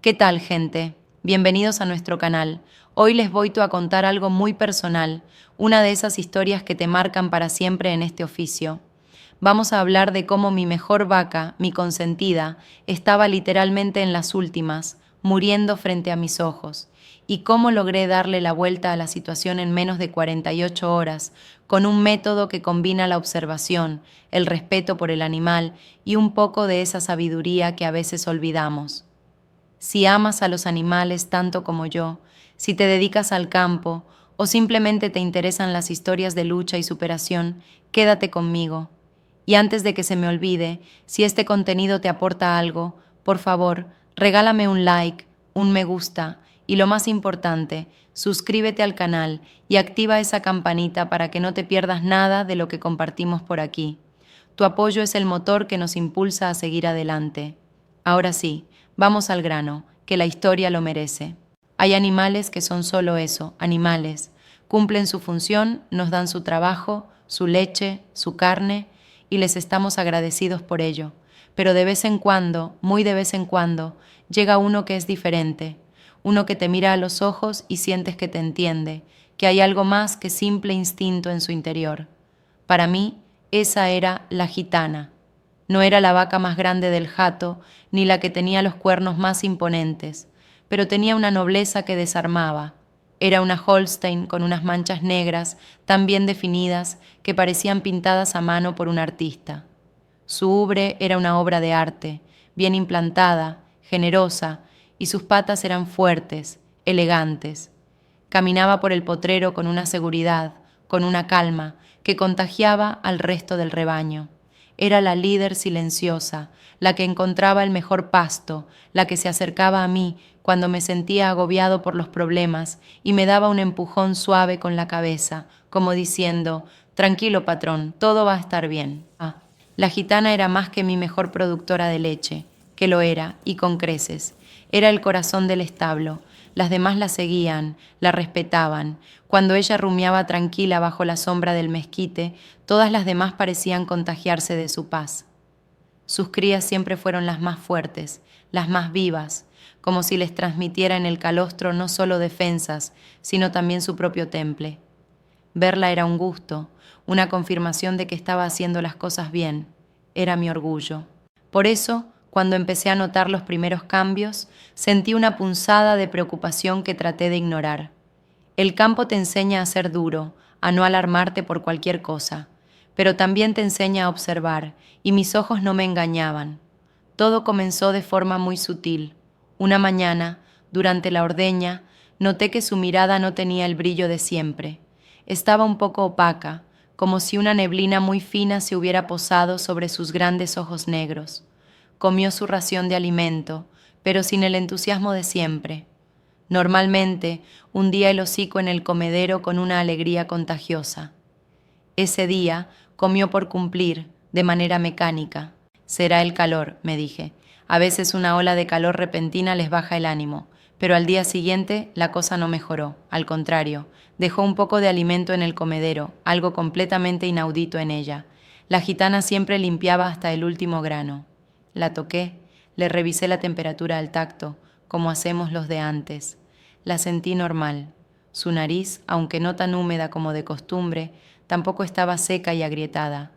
¿Qué tal, gente? Bienvenidos a nuestro canal. Hoy les voy a contar algo muy personal, una de esas historias que te marcan para siempre en este oficio. Vamos a hablar de cómo mi mejor vaca, mi consentida, estaba literalmente en las últimas, muriendo frente a mis ojos, y cómo logré darle la vuelta a la situación en menos de 48 horas, con un método que combina la observación, el respeto por el animal y un poco de esa sabiduría que a veces olvidamos. Si amas a los animales tanto como yo, si te dedicas al campo o simplemente te interesan las historias de lucha y superación, quédate conmigo. Y antes de que se me olvide, si este contenido te aporta algo, por favor, regálame un like, un me gusta y lo más importante, suscríbete al canal y activa esa campanita para que no te pierdas nada de lo que compartimos por aquí. Tu apoyo es el motor que nos impulsa a seguir adelante. Ahora sí, vamos al grano, que la historia lo merece. Hay animales que son solo eso, animales. Cumplen su función, nos dan su trabajo, su leche, su carne, y les estamos agradecidos por ello. Pero de vez en cuando, muy de vez en cuando, llega uno que es diferente, uno que te mira a los ojos y sientes que te entiende, que hay algo más que simple instinto en su interior. Para mí, esa era la gitana. No era la vaca más grande del hato, ni la que tenía los cuernos más imponentes, pero tenía una nobleza que desarmaba. Era una Holstein con unas manchas negras tan bien definidas que parecían pintadas a mano por un artista. Su ubre era una obra de arte, bien implantada, generosa, y sus patas eran fuertes, elegantes. Caminaba por el potrero con una seguridad, con una calma, que contagiaba al resto del rebaño. Era la líder silenciosa, la que encontraba el mejor pasto, la que se acercaba a mí cuando me sentía agobiado por los problemas y me daba un empujón suave con la cabeza, como diciendo, tranquilo patrón, todo va a estar bien. La gitana era más que mi mejor productora de leche, que lo era, y con creces. Era el corazón del establo. Las demás la seguían, la respetaban. Cuando ella rumiaba tranquila bajo la sombra del mezquite, todas las demás parecían contagiarse de su paz. Sus crías siempre fueron las más fuertes, las más vivas, como si les transmitiera en el calostro no solo defensas, sino también su propio temple. Verla era un gusto, una confirmación de que estaba haciendo las cosas bien. Era mi orgullo. Por eso, cuando empecé a notar los primeros cambios, sentí una punzada de preocupación que traté de ignorar. El campo te enseña a ser duro, a no alarmarte por cualquier cosa, pero también te enseña a observar, y mis ojos no me engañaban. Todo comenzó de forma muy sutil. Una mañana, durante la ordeña, noté que su mirada no tenía el brillo de siempre. Estaba un poco opaca, como si una neblina muy fina se hubiera posado sobre sus grandes ojos negros. Comió su ración de alimento, pero sin el entusiasmo de siempre. Normalmente, hundía el hocico en el comedero con una alegría contagiosa. Ese día, comió por cumplir, de manera mecánica. Será el calor, me dije. A veces una ola de calor repentina les baja el ánimo, pero al día siguiente la cosa no mejoró. Al contrario, dejó un poco de alimento en el comedero, algo completamente inaudito en ella. La gitana siempre limpiaba hasta el último grano. La toqué, le revisé la temperatura al tacto, como hacemos los de antes. La sentí normal. Su nariz, aunque no tan húmeda como de costumbre, tampoco estaba seca y agrietada.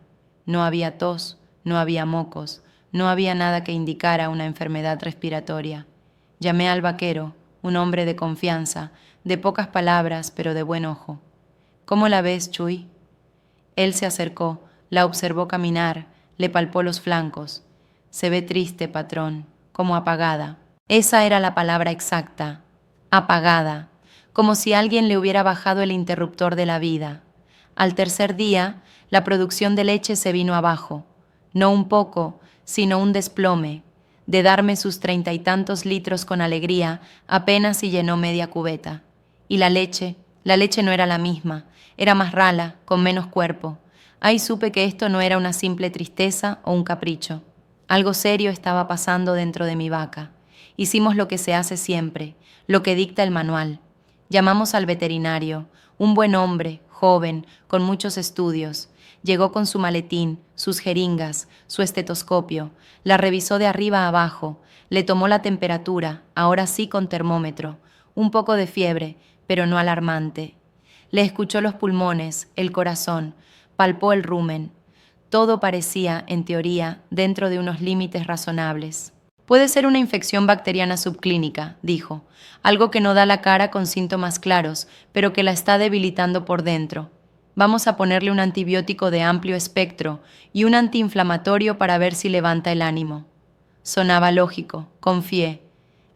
No había tos, no había mocos, no había nada que indicara una enfermedad respiratoria. Llamé al vaquero, un hombre de confianza, de pocas palabras, pero de buen ojo. ¿Cómo la ves, Chuy? Él se acercó, la observó caminar, le palpó los flancos. Se ve triste, patrón, como apagada. Esa era la palabra exacta, apagada, como si alguien le hubiera bajado el interruptor de la vida. Al tercer día, la producción de leche se vino abajo, no un poco, sino un desplome. De darme sus 30 y tantos litros con alegría, apenas si llenó media cubeta. Y la leche no era la misma, era más rala, con menos cuerpo. Ahí supe que esto no era una simple tristeza o un capricho. Algo serio estaba pasando dentro de mi vaca. Hicimos lo que se hace siempre, lo que dicta el manual. Llamamos al veterinario, un buen hombre, joven, con muchos estudios. Llegó con su maletín, sus jeringas, su estetoscopio, la revisó de arriba a abajo, le tomó la temperatura, ahora sí con termómetro, un poco de fiebre, pero no alarmante. Le escuchó los pulmones, el corazón, palpó el rumen. Todo parecía, en teoría, dentro de unos límites razonables. Puede ser una infección bacteriana subclínica, dijo, algo que no da la cara con síntomas claros, pero que la está debilitando por dentro. Vamos a ponerle un antibiótico de amplio espectro y un antiinflamatorio para ver si levanta el ánimo. Sonaba lógico, confié.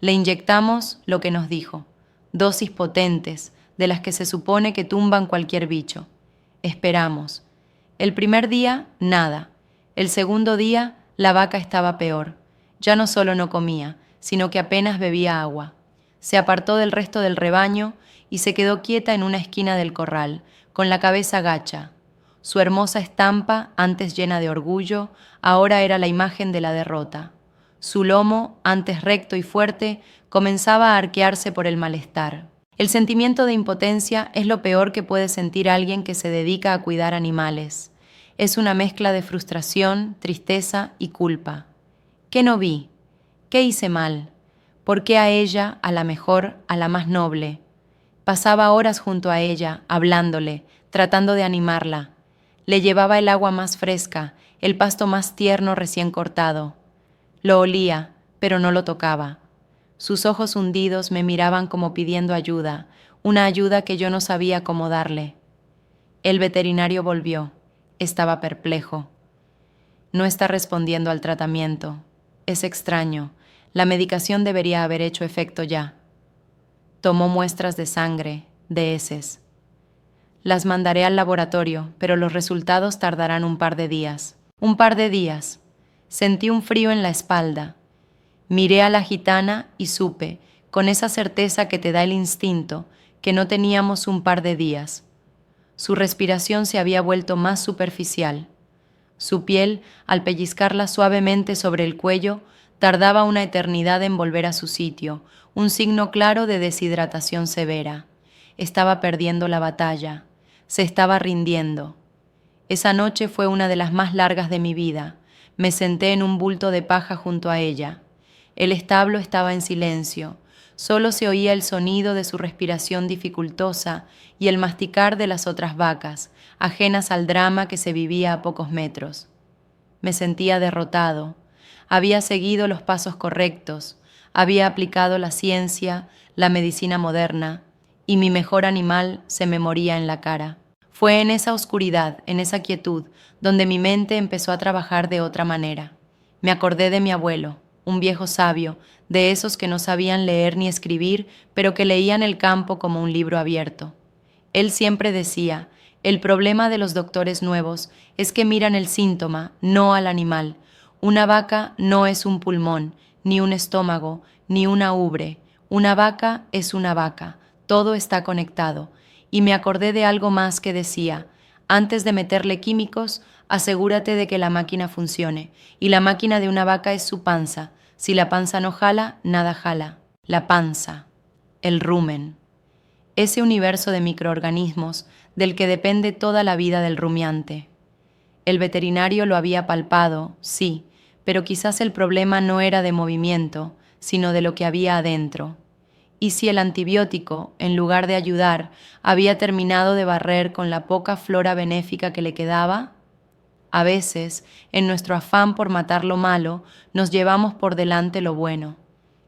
Le inyectamos lo que nos dijo. Dosis potentes, de las que se supone que tumban cualquier bicho. Esperamos. El primer día, nada. El segundo día, la vaca estaba peor. Ya no solo no comía, sino que apenas bebía agua. Se apartó del resto del rebaño y se quedó quieta en una esquina del corral, con la cabeza gacha. Su hermosa estampa, antes llena de orgullo, ahora era la imagen de la derrota. Su lomo, antes recto y fuerte, comenzaba a arquearse por el malestar. El sentimiento de impotencia es lo peor que puede sentir alguien que se dedica a cuidar animales. Es una mezcla de frustración, tristeza y culpa. ¿Qué no vi? ¿Qué hice mal? ¿Por qué a ella, a la mejor, a la más noble? Pasaba horas junto a ella, hablándole, tratando de animarla. Le llevaba el agua más fresca, el pasto más tierno recién cortado. Lo olía, pero no lo tocaba. Sus ojos hundidos me miraban como pidiendo ayuda, una ayuda que yo no sabía cómo darle. El veterinario volvió. Estaba perplejo. No está respondiendo al tratamiento. Es extraño. La medicación debería haber hecho efecto ya. Tomó muestras de sangre, de heces. Las mandaré al laboratorio, pero los resultados tardarán un par de días. Un par de días. Sentí un frío en la espalda. Miré a la gitana y supe, con esa certeza que te da el instinto, que no teníamos un par de días. Su respiración se había vuelto más superficial. Su piel, al pellizcarla suavemente sobre el cuello, tardaba una eternidad en volver a su sitio, un signo claro de deshidratación severa. Estaba perdiendo la batalla. Se estaba rindiendo. Esa noche fue una de las más largas de mi vida. Me senté en un bulto de paja junto a ella. El establo estaba en silencio. Solo se oía el sonido de su respiración dificultosa y el masticar de las otras vacas, ajenas al drama que se vivía a pocos metros. Me sentía derrotado. Había seguido los pasos correctos, había aplicado la ciencia, la medicina moderna, y mi mejor animal se me moría en la cara. Fue en esa oscuridad, en esa quietud, donde mi mente empezó a trabajar de otra manera. Me acordé de mi abuelo, un viejo sabio, de esos que no sabían leer ni escribir, pero que leían el campo como un libro abierto. Él siempre decía, el problema de los doctores nuevos es que miran el síntoma, no al animal. Una vaca no es un pulmón, ni un estómago, ni una ubre. Una vaca es una vaca, todo está conectado. Y me acordé de algo más que decía, antes de meterle químicos, asegúrate de que la máquina funcione, y la máquina de una vaca es su panza. Si la panza no jala, nada jala. La panza, el rumen. Ese universo de microorganismos del que depende toda la vida del rumiante. El veterinario lo había palpado, sí, pero quizás el problema no era de movimiento, sino de lo que había adentro. ¿Y si el antibiótico, en lugar de ayudar, había terminado de barrer con la poca flora benéfica que le quedaba? A veces, en nuestro afán por matar lo malo, nos llevamos por delante lo bueno.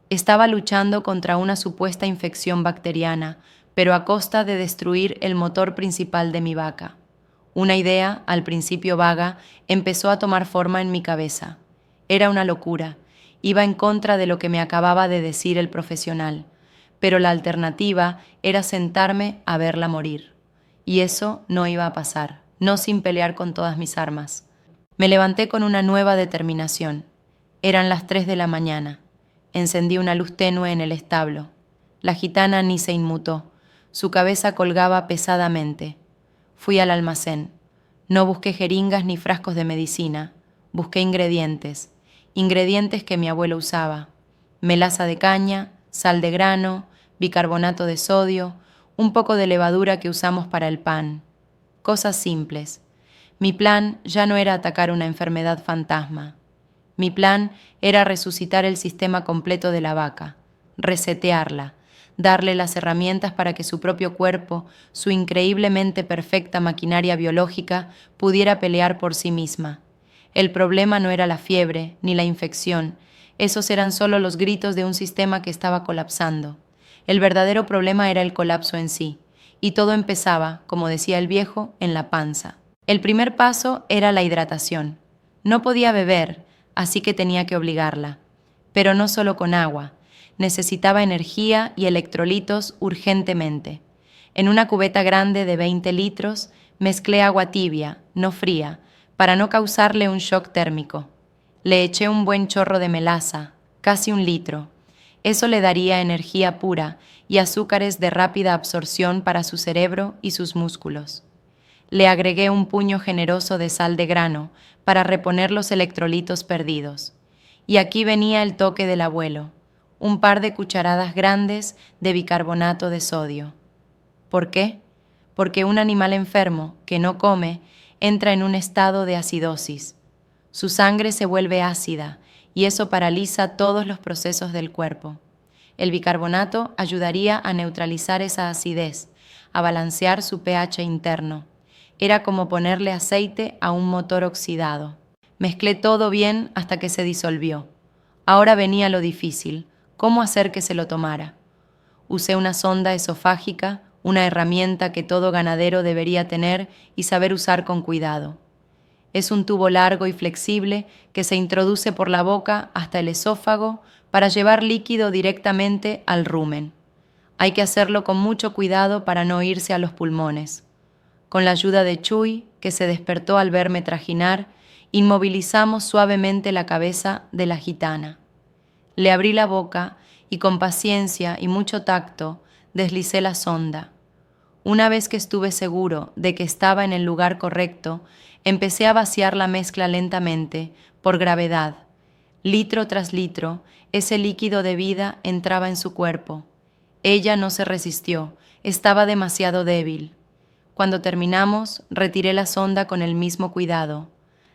Estaba luchando contra una supuesta infección bacteriana, pero a costa de destruir el motor principal de mi vaca. Una idea, al principio vaga, empezó a tomar forma en mi cabeza. Era una locura. Iba en contra de lo que me acababa de decir el profesional. Pero la alternativa era sentarme a verla morir. Y eso no iba a pasar, no sin pelear con todas mis armas. Me levanté con una nueva determinación. Eran las 3 de la mañana. Encendí una luz tenue en el establo. La gitana ni se inmutó. Su cabeza colgaba pesadamente. Fui al almacén. No busqué jeringas ni frascos de medicina. Busqué ingredientes. Ingredientes que mi abuelo usaba. Melaza de caña, sal de grano, bicarbonato de sodio, un poco de levadura que usamos para el pan. cosas simples. Mi plan ya no era atacar una enfermedad fantasma. Mi plan era resucitar el sistema completo de la vaca, resetearla, darle las herramientas para que su propio cuerpo, su increíblemente perfecta maquinaria biológica, pudiera pelear por sí misma. El problema no era la fiebre ni la infección, esos eran solo los gritos de un sistema que estaba colapsando. El verdadero problema era el colapso en sí, y todo empezaba, como decía el viejo, en la panza. El primer paso era la hidratación. No podía beber, así que tenía que obligarla. Pero no solo con agua. Necesitaba energía y electrolitos urgentemente. En una cubeta grande de 20 litros, mezclé agua tibia, no fría, para no causarle un shock térmico. Le eché un buen chorro de melaza, casi 1 litro. Eso le daría energía pura y azúcares de rápida absorción para su cerebro y sus músculos. Le agregué un puño generoso de sal de grano para reponer los electrolitos perdidos. Y aquí venía el toque del abuelo, un par de cucharadas grandes de bicarbonato de sodio. ¿Por qué? Porque un animal enfermo que no come entra en un estado de acidosis. Su sangre se vuelve ácida y eso paraliza todos los procesos del cuerpo. El bicarbonato ayudaría a neutralizar esa acidez, a balancear su pH interno. Era como ponerle aceite a un motor oxidado. Mezclé todo bien hasta que se disolvió. Ahora venía lo difícil, ¿cómo hacer que se lo tomara? Usé una sonda esofágica, una herramienta que todo ganadero debería tener y saber usar con cuidado. Es un tubo largo y flexible que se introduce por la boca hasta el esófago para llevar líquido directamente al rumen. Hay que hacerlo con mucho cuidado para no irse a los pulmones. Con la ayuda de Chuy, que se despertó al verme trajinar, inmovilizamos suavemente la cabeza de la gitana. Le abrí la boca y con paciencia y mucho tacto deslicé la sonda. Una vez que estuve seguro de que estaba en el lugar correcto, empecé a vaciar la mezcla lentamente, por gravedad. Litro tras litro, ese líquido de vida entraba en su cuerpo. Ella no se resistió, estaba demasiado débil. Cuando terminamos, retiré la sonda con el mismo cuidado.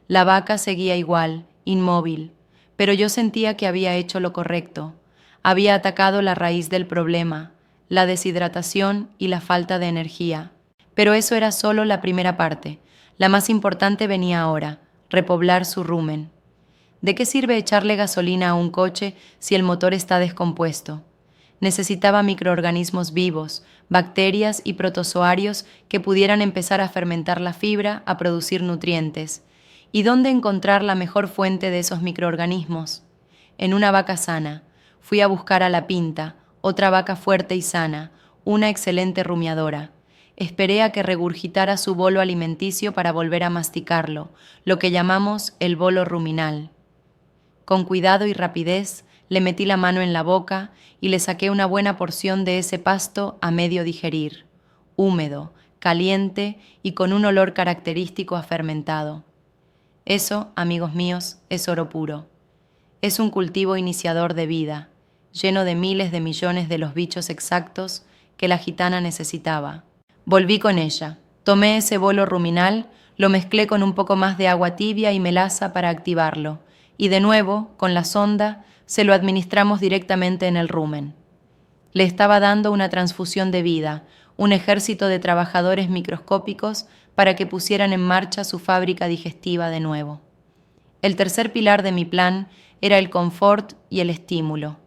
La vaca seguía igual, inmóvil, pero yo sentía que había hecho lo correcto. Había atacado la raíz del problema, la deshidratación y la falta de energía. Pero eso era solo la primera parte. La más importante venía ahora, repoblar su rumen. ¿De qué sirve echarle gasolina a un coche si el motor está descompuesto? Necesitaba microorganismos vivos, bacterias y protozoarios que pudieran empezar a fermentar la fibra, a producir nutrientes. ¿Y dónde encontrar la mejor fuente de esos microorganismos? En una vaca sana. Fui a buscar a la Pinta, otra vaca fuerte y sana, una excelente rumiadora. Esperé a que regurgitara su bolo alimenticio para volver a masticarlo, lo que llamamos el bolo ruminal. Con cuidado y rapidez, le metí la mano en la boca y le saqué una buena porción de ese pasto a medio digerir, húmedo, caliente y con un olor característico a fermentado. Eso, amigos míos, es oro puro. Es un cultivo iniciador de vida, lleno de miles de millones de los bichos exactos que la gitana necesitaba. Volví con ella. Tomé ese bolo ruminal, lo mezclé con un poco más de agua tibia y melaza para activarlo, y de nuevo, con la sonda, se lo administramos directamente en el rumen. Le estaba dando una transfusión de vida, un ejército de trabajadores microscópicos para que pusieran en marcha su fábrica digestiva de nuevo. El tercer pilar de mi plan era el confort y el estímulo.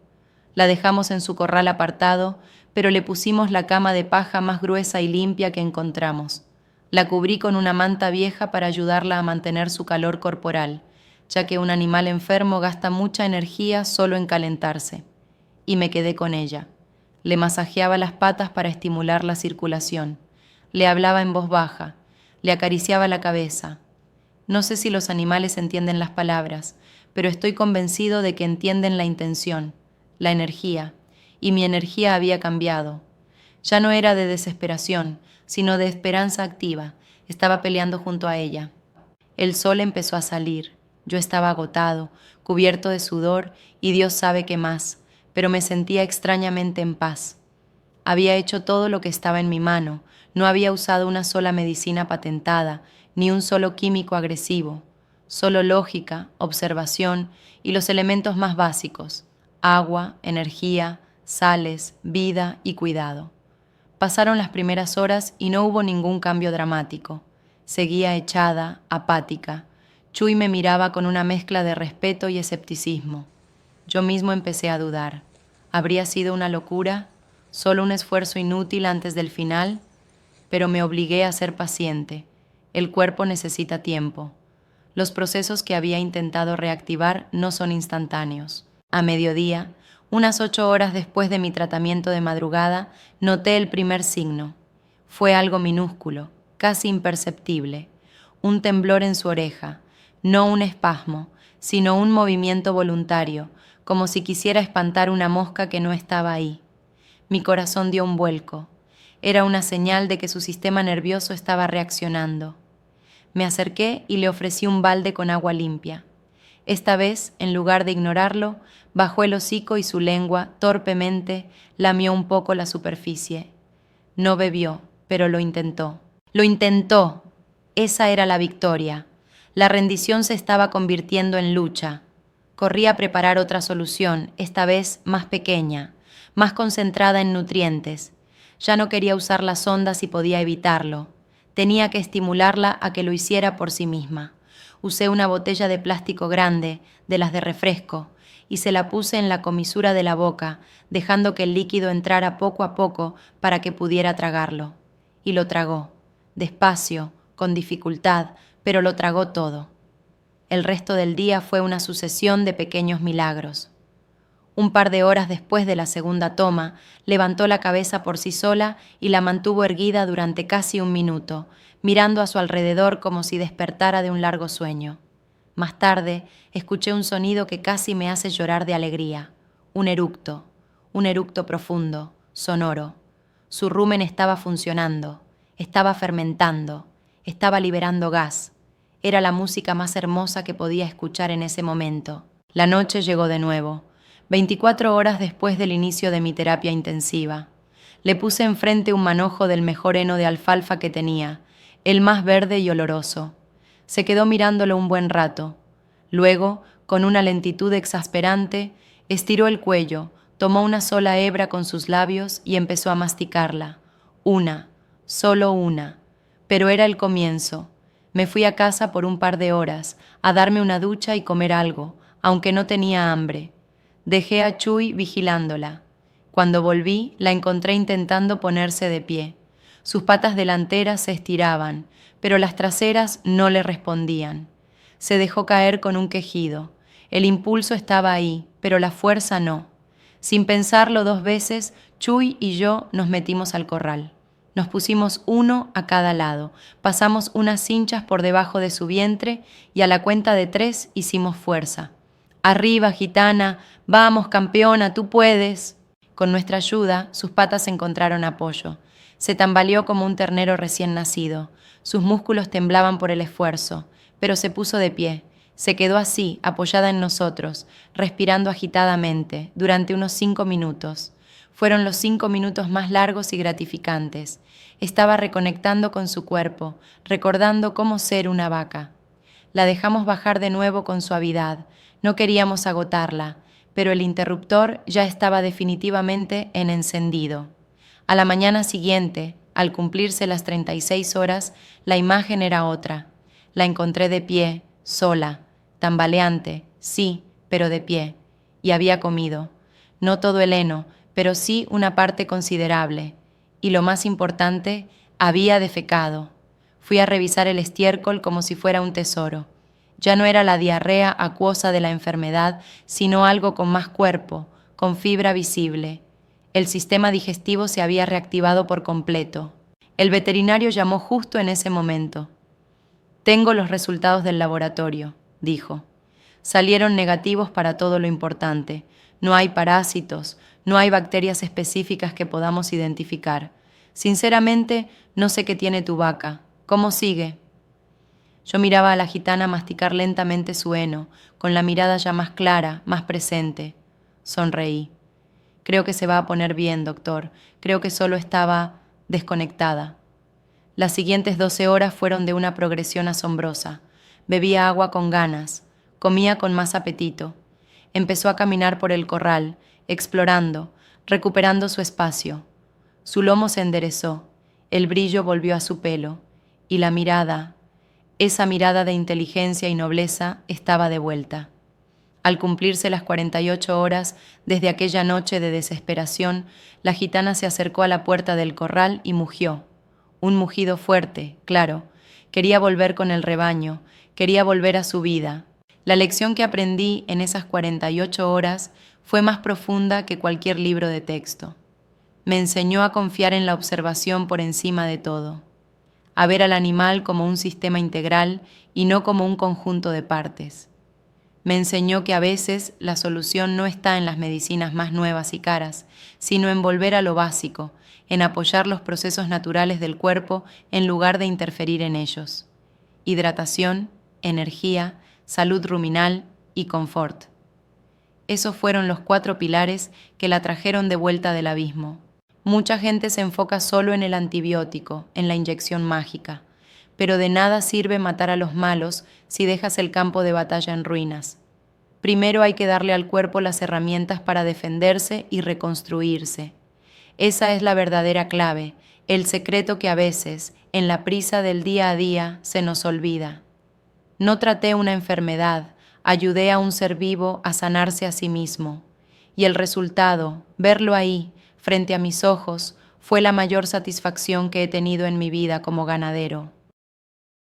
La dejamos en su corral apartado, pero le pusimos la cama de paja más gruesa y limpia que encontramos. La cubrí con una manta vieja para ayudarla a mantener su calor corporal, ya que un animal enfermo gasta mucha energía solo en calentarse. Y me quedé con ella. Le masajeaba las patas para estimular la circulación. Le hablaba en voz baja. Le acariciaba la cabeza. No sé si los animales entienden las palabras, pero estoy convencido de que entienden la intención, la energía, y mi energía había cambiado. Ya no era de desesperación, sino de esperanza activa. Estaba peleando junto a ella. El sol empezó a salir. Yo estaba agotado, cubierto de sudor y Dios sabe qué más, pero me sentía extrañamente en paz. Había hecho todo lo que estaba en mi mano, no había usado una sola medicina patentada, ni un solo químico agresivo, solo lógica, observación y los elementos más básicos: agua, energía, sales, vida y cuidado. Pasaron las primeras horas y no hubo ningún cambio dramático. Seguía echada, apática. Chuy me miraba con una mezcla de respeto y escepticismo. Yo mismo empecé a dudar. ¿Habría sido una locura? ¿Solo un esfuerzo inútil antes del final? Pero me obligué a ser paciente. El cuerpo necesita tiempo. Los procesos que había intentado reactivar no son instantáneos. A mediodía, unas 8 horas después de mi tratamiento de madrugada, noté el primer signo. Fue algo minúsculo, casi imperceptible. Un temblor en su oreja, no un espasmo, sino un movimiento voluntario, como si quisiera espantar una mosca que no estaba ahí. Mi corazón dio un vuelco. Era una señal de que su sistema nervioso estaba reaccionando. Me acerqué y le ofrecí un balde con agua limpia. Esta vez, en lugar de ignorarlo, bajó el hocico y su lengua, torpemente, lamió un poco la superficie. No bebió, pero lo intentó. ¡Lo intentó! Esa era la victoria. La rendición se estaba convirtiendo en lucha. Corrí a preparar otra solución, esta vez más pequeña, más concentrada en nutrientes. Ya no quería usar la sonda si podía evitarlo. Tenía que estimularla a que lo hiciera por sí misma. Usé una botella de plástico grande, de las de refresco, y se la puse en la comisura de la boca, dejando que el líquido entrara poco a poco para que pudiera tragarlo. Y lo tragó, despacio, con dificultad, pero lo tragó todo. El resto del día fue una sucesión de pequeños milagros. Un par de horas después de la segunda toma, levantó la cabeza por sí sola y la mantuvo erguida durante casi 1 minuto, mirando a su alrededor como si despertara de un largo sueño. Más tarde, escuché un sonido que casi me hace llorar de alegría. Un eructo profundo, sonoro. Su rumen estaba funcionando, estaba fermentando, estaba liberando gas. Era la música más hermosa que podía escuchar en ese momento. La noche llegó de nuevo. 24 horas después del inicio de mi terapia intensiva. Le puse enfrente un manojo del mejor heno de alfalfa que tenía, el más verde y oloroso. Se quedó mirándolo un buen rato. Luego, con una lentitud exasperante, estiró el cuello, tomó una sola hebra con sus labios y empezó a masticarla. Una, solo una. Pero era el comienzo. Me fui a casa por un par de horas, a darme una ducha y comer algo, aunque no tenía hambre. Dejé a Chuy vigilándola. Cuando volví, la encontré intentando ponerse de pie. Sus patas delanteras se estiraban, pero las traseras no le respondían. Se dejó caer con un quejido. El impulso estaba ahí, pero la fuerza no. Sin pensarlo 2 veces, Chuy y yo nos metimos al corral. Nos pusimos uno a cada lado, pasamos unas cinchas por debajo de su vientre y a la cuenta de 3 hicimos fuerza. Arriba, gitana, vamos, campeona, tú puedes. Con nuestra ayuda, sus patas encontraron apoyo. Se tambaleó como un ternero recién nacido. Sus músculos temblaban por el esfuerzo, pero se puso de pie. Se quedó así, apoyada en nosotros, respirando agitadamente, durante unos 5 minutos. Fueron los 5 minutos más largos y gratificantes. Estaba reconectando con su cuerpo, recordando cómo ser una vaca. La dejamos bajar de nuevo con suavidad. No queríamos agotarla, pero el interruptor ya estaba definitivamente en encendido. A la mañana siguiente, al cumplirse las 36 horas, la imagen era otra. La encontré de pie, sola, tambaleante, sí, pero de pie, y había comido. No todo el heno, pero sí una parte considerable. Y lo más importante, había defecado. Fui a revisar el estiércol como si fuera un tesoro. Ya no era la diarrea acuosa de la enfermedad, sino algo con más cuerpo, con fibra visible. El sistema digestivo se había reactivado por completo. El veterinario llamó justo en ese momento. «Tengo los resultados del laboratorio», dijo. Salieron negativos para todo lo importante. No hay parásitos, no hay bacterias específicas que podamos identificar. Sinceramente, no sé qué tiene tu vaca. ¿Cómo sigue? Yo miraba a la gitana masticar lentamente su heno, con la mirada ya más clara, más presente. Sonreí. Creo que se va a poner bien, doctor. Creo que solo estaba desconectada. Las siguientes 12 horas fueron de una progresión asombrosa. Bebía agua con ganas, comía con más apetito. Empezó a caminar por el corral, explorando, recuperando su espacio. Su lomo se enderezó, el brillo volvió a su pelo, y la mirada, esa mirada de inteligencia y nobleza, estaba de vuelta. Al cumplirse las 48 horas desde aquella noche de desesperación, la gitana se acercó a la puerta del corral y mugió. Un mugido fuerte, claro. Quería volver con el rebaño, quería volver a su vida. La lección que aprendí en esas 48 horas fue más profunda que cualquier libro de texto. Me enseñó a confiar en la observación por encima de todo, a ver al animal como un sistema integral y no como un conjunto de partes. Me enseñó que a veces la solución no está en las medicinas más nuevas y caras, sino en volver a lo básico, en apoyar los procesos naturales del cuerpo en lugar de interferir en ellos. Hidratación, energía, salud ruminal y confort. Esos fueron los 4 pilares que la trajeron de vuelta del abismo. Mucha gente se enfoca solo en el antibiótico, en la inyección mágica, pero de nada sirve matar a los malos si dejas el campo de batalla en ruinas. Primero hay que darle al cuerpo las herramientas para defenderse y reconstruirse. Esa es la verdadera clave, el secreto que a veces, en la prisa del día a día, se nos olvida. No traté una enfermedad, ayudé a un ser vivo a sanarse a sí mismo. Y el resultado, verlo ahí, frente a mis ojos, fue la mayor satisfacción que he tenido en mi vida como ganadero.